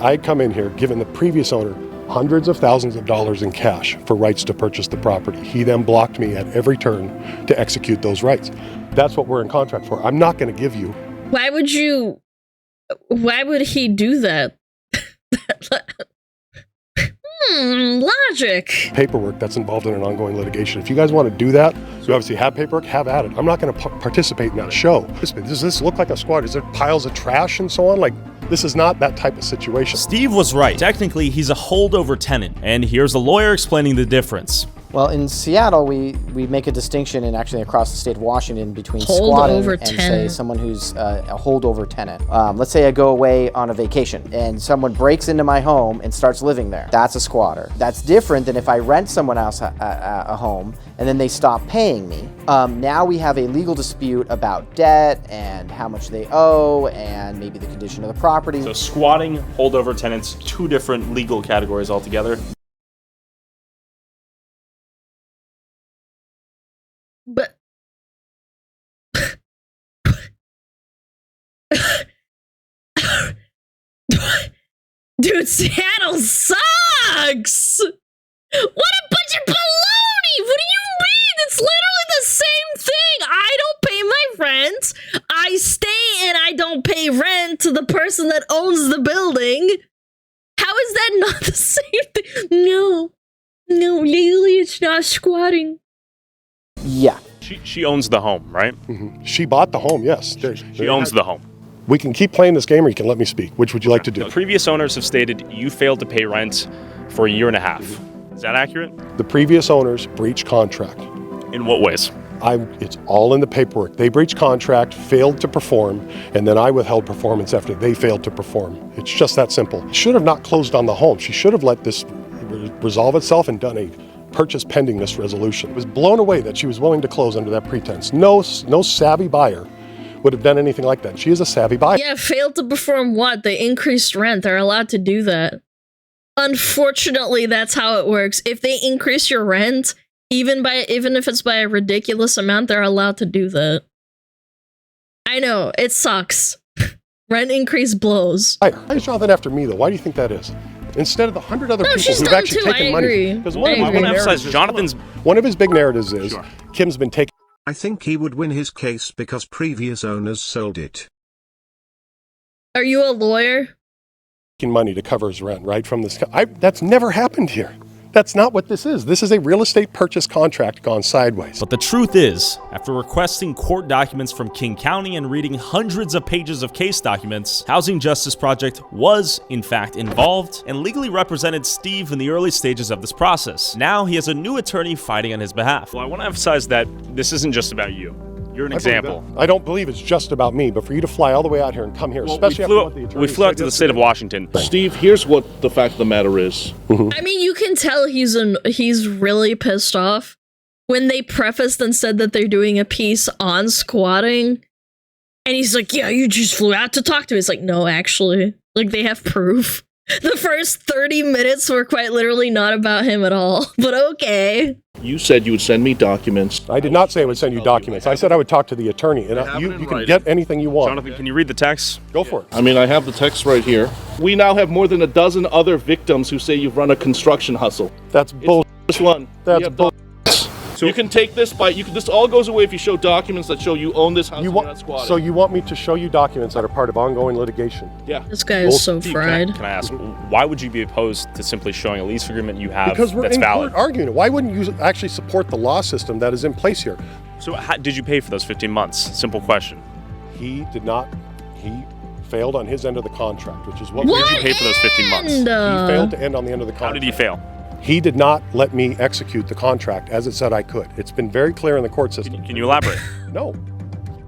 I come in here, given the previous owner hundreds of thousands of dollars in cash for rights to purchase the property. He then blocked me at every turn to execute those rights. That's what we're in contract for. I'm not going to give you. Why would he do that? Logic. Paperwork that's involved in an ongoing litigation. If you guys want to do that, you obviously have paperwork, have at it. I'm not going to participate in that show. Does this look like a squad? Is there piles of trash and so on? Like, this is not that type of situation. Steve was right. Technically, he's a holdover tenant, and here's a lawyer explaining the difference. Well, in Seattle, we make a distinction, and actually across the state of Washington, between Holdover squatting and, tenant. say, someone who's a holdover tenant. Let's say I go away on a vacation, and someone breaks into my home and starts living there. That's a squatter. That's different than if I rent someone else a home, and then they stop paying me. Now we have a legal dispute about debt and how much they owe, and maybe the condition of the property. So squatting, holdover tenants, two different legal categories altogether. But dude, Seattle sucks. What a bunch of baloney! What do you mean? It's literally the same thing. I don't pay my rent. I stay and I don't pay rent to the person that owns the building. How is that not the same thing? No, legally it's not squatting. Yeah. She owns the home, right? Mm-hmm. She bought the home, yes. She owns the home. We can keep playing this game or you can let me speak. Which would you like to do? The previous owners have stated you failed to pay rent for a year and a half. Is that accurate? The previous owners breached contract. In what ways? It's all in the paperwork. They breached contract, failed to perform, and then I withheld performance after they failed to perform. It's just that simple. She should have not closed on the home. She should have let this resolve itself and done a purchase pending this resolution. I was blown away that she was willing to close under that pretense. No savvy buyer would have done anything like that. She is a savvy buyer. Yeah, failed to perform what? They increased rent. They're allowed to do that. Unfortunately, that's how it works. If they increase your rent, even if it's by a ridiculous amount, they're allowed to do that. I know, it sucks. Rent increase blows. Why is Jonathan after me, though? Why do you think that is? Instead of the 100 other people she's who've done actually too. taken I money. agree. Because I one want to emphasize Jonathan's. One of his big narratives is Kim's been taking. I think he would win his case because previous owners sold it. Are you a lawyer? Money to cover his rent, right? From this. That's never happened here. That's not what this is. This is a real estate purchase contract gone sideways. But the truth is, after requesting court documents from King County and reading hundreds of pages of case documents, Housing Justice Project was, in fact, involved and legally represented Steve in the early stages of this process. Now he has a new attorney fighting on his behalf. Well, I want to emphasize that this isn't just about you. You're an example. I don't believe it's just about me, but for you to fly all the way out here and come here, especially after what the attorney we flew out to the state of Washington. Steve, here's what the fact of the matter is. I mean, you can tell he's really pissed off when they prefaced and said that they're doing a piece on squatting. And he's like, yeah, you just flew out to talk to me. It's like, no, actually. Like, they have proof. The first 30 minutes were quite literally not about him at all. But okay. You said you would send me documents. I did not say I would send you documents. I said I would talk to the attorney, and you can get anything you want. Jonathan, can you read the text? Go for it. I mean, I have the text right here. We now have more than a dozen other victims who say you've run a construction hustle. That's bull. This one. That's bull. So you can take this by this all goes away if you show documents that show you own this house and you're not squatting. So you want me to show you documents that are part of ongoing litigation? Yeah. This guy is so fried. Can I ask, why would you be opposed to simply showing a lease agreement you have because we're that's in valid? court arguing it. Why wouldn't you actually support the law system that is in place here? So did you pay for those 15 months? Simple question. He did not. He failed on his end of the contract, which is what. Did you pay for those 15 months? He failed to end on the end of the contract. How did he fail? He did not let me execute the contract as it said I could. It's been very clear in the court system. Can you elaborate? No.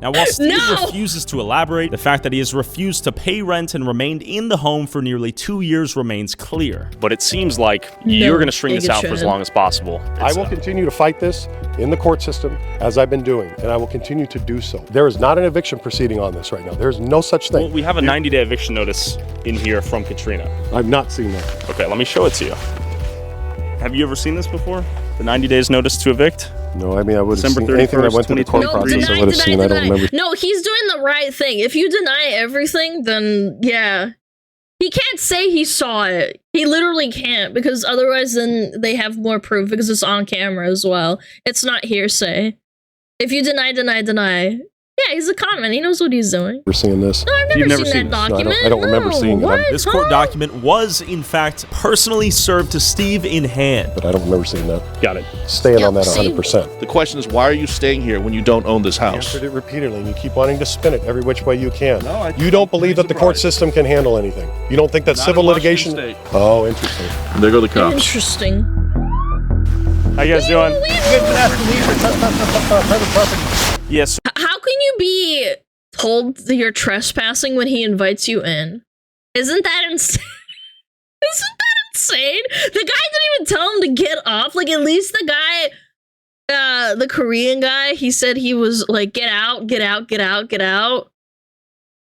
Now, while Steve No! refuses to elaborate, the fact that he has refused to pay rent and remained in the home for nearly 2 years remains clear. But it seems like you're going to string this out for as long as possible. I will continue to fight this in the court system as I've been doing, and I will continue to do so. There is not an eviction proceeding on this right now. There's no such thing. Well, we have a 90-day eviction notice in here from Katrina. I've not seen that. Okay, let me show it to you. Have you ever seen this before? The 90 days notice to evict? No, I mean, I would have December seen anything that went through the court 2023. process. I would have seen. I don't remember. No, he's doing the right thing. If you deny everything, then yeah. He can't say he saw it. He literally can't, because otherwise then they have more proof because it's on camera as well. It's not hearsay. If you deny. Yeah, he's a con man. He knows what he's doing. We're seeing this. No, I've never seen that document. I don't remember seeing it. This court document was, in fact, personally served to Steve in hand. But I don't remember seeing that. Got it. Staying on that 100%. The question is, why are you staying here when you don't own this I house? answered it repeatedly, and you keep wanting to spin it every which way you can. No, you don't believe that the court system can handle anything. You don't think that civil litigation... Oh, interesting. And there go the cops. Interesting. How you guys doing? Yes. How can you be told that you're trespassing when he invites you in? Isn't that insane? Isn't that insane? The guy didn't even tell him to get off. Like, at least the guy, the Korean guy, he said he was like, get out, get out, get out, get out.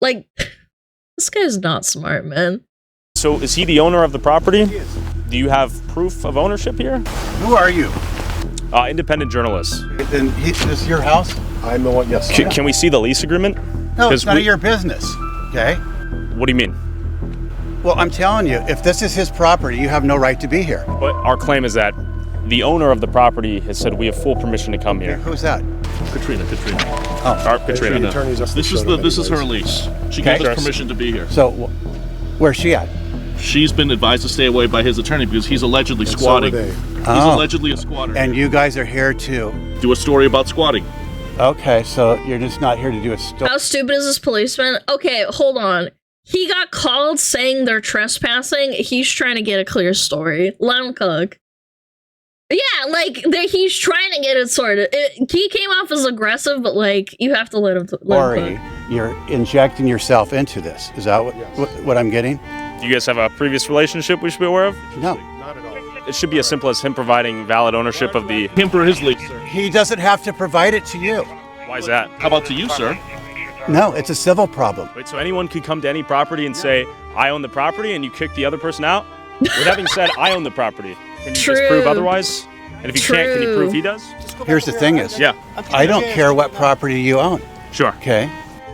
Like, this guy's not smart, man. So is he the owner of the property? Do you have proof of ownership here? Who are you? Independent journalist. Then this is your house? I'm the one, yes. Can we see the lease agreement? No, it's none of your business, okay? What do you mean? Well, I'm telling you, if this is his property, you have no right to be here. But our claim is that the owner of the property has said we have full permission to come here. Who's that? Katrina. Oh, Katrina. This is her lease. She gave us permission to be here. So, where's she at? She's been advised to stay away by his attorney because he's allegedly squatting. He's allegedly a squatter. And you guys are here to do a story about squatting. Okay, so you're just not here to do a story. How stupid is this policeman? Okay, hold on. He got called saying they're trespassing. He's trying to get a clear story. Let him cook. Yeah, like, he's trying to get it sorted. He came off as aggressive, but, like, you have to let him Lori, you're injecting yourself into this. Is that what I'm getting? Do you guys have a previous relationship we should be aware of? No. Not at all. It should be as simple as him providing valid ownership of the... Him for his lease, sir. He doesn't have to provide it to you. Why is that? How about to you, sir? No, it's a civil problem. Wait, so anyone could come to any property and say, I own the property, and you kick the other person out? With having said, I own the property, can you just prove otherwise? And if you can't, can you prove he does? Here's the thing is, yeah, I don't care what property you own. Sure. Okay.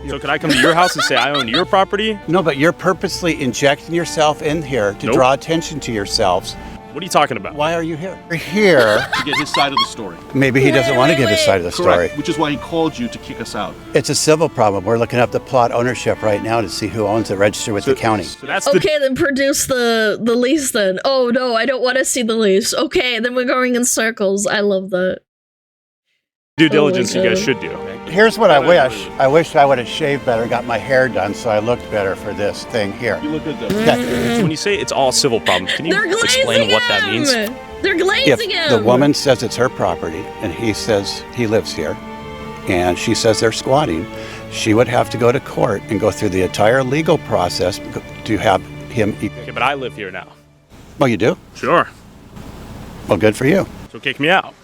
So could I come to your house and say I own your property? No, but you're purposely injecting yourself in here to draw attention to yourselves. What are you talking about? Why are you here? You're here to get his side of the story. Maybe he doesn't want to give his side of the story. Correct, which is why he called you to kick us out. It's a civil problem. We're looking up the plot ownership right now to see who owns it, registered with the county. So that's okay, then produce the lease then. Oh no, I don't want to see the lease. Okay, then we're going in circles. I love that. Due diligence you guys should do. Here's what I wish. I wish I would have shaved better, got my hair done, so I looked better for this thing here. You look good though. Okay. When you say it's all civil problems, can you explain what that means? They're glazing If him. the woman says it's her property and he says he lives here, and she says they're squatting, she would have to go to court and go through the entire legal process to have him. Okay, but I live here now. Well, you do? Sure. Well, good for you. So kick me out.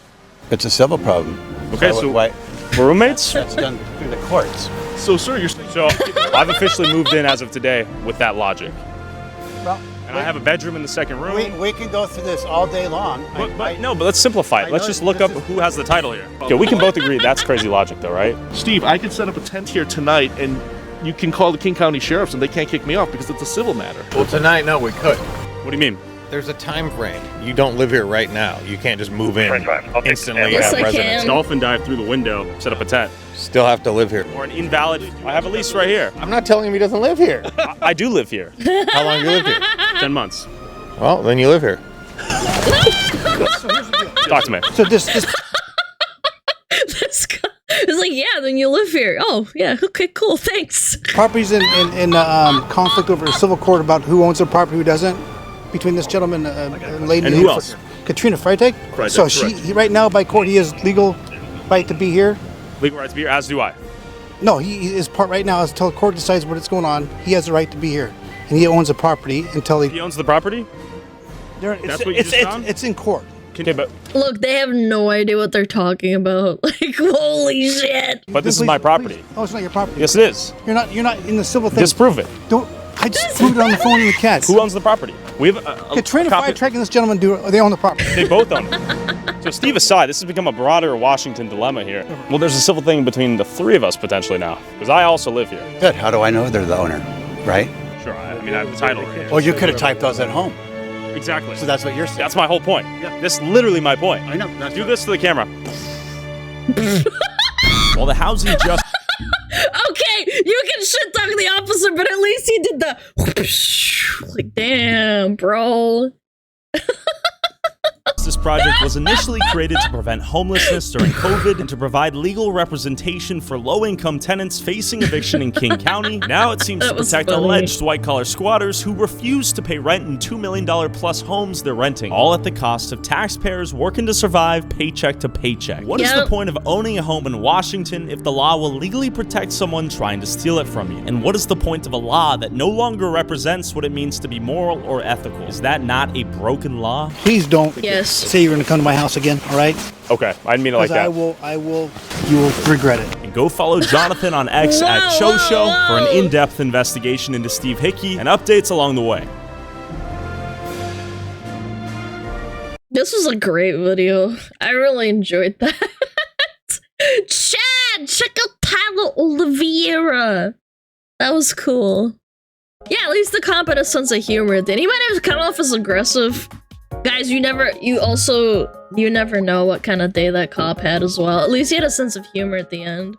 It's a civil problem. Okay, so we're roommates? That's done through the courts. So, sir, you're saying... So, I've officially moved in as of today with that logic. Well, and I have a bedroom in the second room. We can go through this all day long. But let's simplify it. Let's just look up who has the title here. Okay, we can both agree that's crazy logic though, right? Steve, I could set up a tent here tonight and you can call the King County Sheriffs and they can't kick me off because it's a civil matter. Well, tonight, no, we could. What do you mean? There's a time frame. You don't live here right now. You can't just move in instantly Yes, have I residence. can. Dolphin dive through the window, set up a tent. Still have to live here. Or an invalid, I have a lease right here. I'm not telling him he doesn't live here. I do live here. How long you lived here? 10 months. Well, then you live here. Talk to me. So this This guy is like, yeah, then you live here. Oh, yeah, okay, cool, thanks. Property's in conflict over a civil court about who owns the property, who doesn't, between this gentleman and lady. And who else? Katrina Freitag. So he right now by court he has legal right to be here. Legal right to be here, as do I. No, his part right now is until the court decides what's going on, he has the right to be here. And he owns the property until he owns the property? That's what you just found? It's in court. Okay, but Look, they have no idea what they're talking about. Like, holy shit. But this is my property. Please. Oh, it's not your property. Yes, it is. You're not in the civil thing. Disprove it. I just proved it on the phone with the cats. Who owns the property? We have Katrina Fire Track and this gentleman they own the property. They both own it. So Steve aside, this has become a broader Washington dilemma here. Well, there's a civil thing between the three of us potentially now, because I also live here. Good. How do I know they're the owner, right? Sure. I mean, I have the title right here. Well, you could have typed those at home. Exactly. So that's what you're saying. That's my whole point. Yeah. This is literally my point. I know. Do this to the camera. While the housing just Okay, you can shit talk the officer, but at least he did the like, damn, bro. This project was initially created to prevent homelessness during COVID and to provide legal representation for low-income tenants facing eviction in King County. Now it seems to protect alleged white-collar squatters who refuse to pay rent in $2 million plus homes they're renting, all at the cost of taxpayers working to survive paycheck to paycheck. What is the point of owning a home in Washington if the law will legally protect someone trying to steal it from you? And what is the point of a law that no longer represents what it means to be moral or ethical? Is that not a broken law? Please don't. Yes. Say you're going to come to my house again, all right? Okay, I didn't mean it like that. You will regret it. And go follow Jonathan on X at Cho Show for an in-depth investigation into Steve Hickey and updates along the way. This was a great video. I really enjoyed that. Chad, check out TylerOliveira. That was cool. Yeah, at least the cop had a sense of humor. Then he might have come off as aggressive. Guys, you never know what kind of day that cop had as well. At least he had a sense of humor at the end.